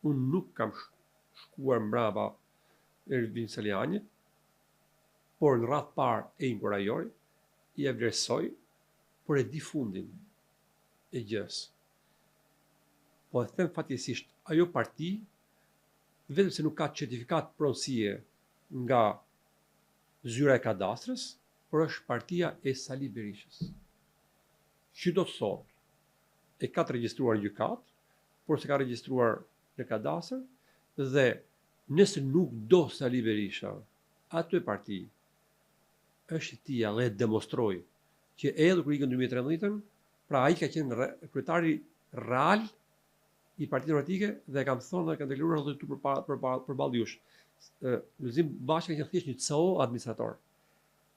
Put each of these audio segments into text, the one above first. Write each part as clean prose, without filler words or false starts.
unë nuk kam shkuar mbrapa Ervin Salianit, por në radhë parë e inkurajoj, i e vlerësoj, por e di fundin e gjës. Po e them fatjesisht, ajo parti, vetëm se nuk ka certifikat pronësie nga zyra e kadastrës, por është partia e Sali Berishës. Që do të thotë, e ka të regjistruar në gjykat, por se ka regjistruar në kadastër, dhe nëse nuk do Sali Berisha, atë parti është i tia dhe demonstroi që edhe kur ikën 2013, pra ai ka qenë kryetari real i Partisë Demokratike dhe kam thonë dhe kam deklaruar edhe këtu përballë jush. Lulzim Basha ka qenë thjesht një CO administrator.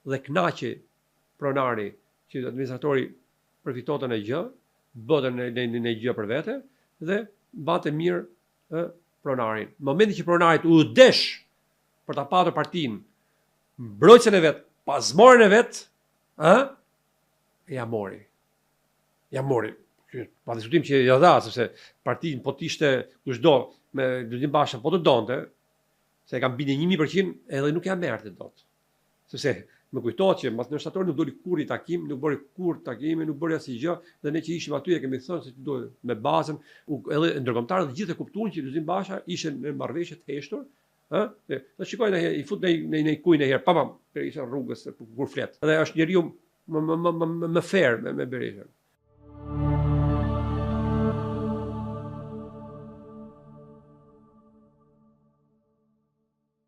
Dhe kënaqe pronari që administratori përfitonte në gjë, bëte në gjë për vete dhe bante mirë pronarin. Në momentin që pronarit u desh për ta patur partinë, mbrojtjen e vet, pasmorën e vet, ja mori. Pa diskutim që ja dha, sepse partinë po t'ishte kushdo me Lulzim Basha po të donte, se kam bindje 1000% edhe nuk ja merrte dot. Sepse më kujtohet që mas në shtator nuk doli kur i takim, nuk bëri kur takime, nuk bëri asnjë gjë, dhe ne që ishim aty e kemi thënë se duhet me bazën, edhe ndërkombëtarët gjithë e kuptuan që Lulzim Basha ishte në marrëveshje të heshtur, do shikojnë i fut në kujnë herë, pam, për ishte rrugës kur flet. Dhe është njeriu më fair me Berishën.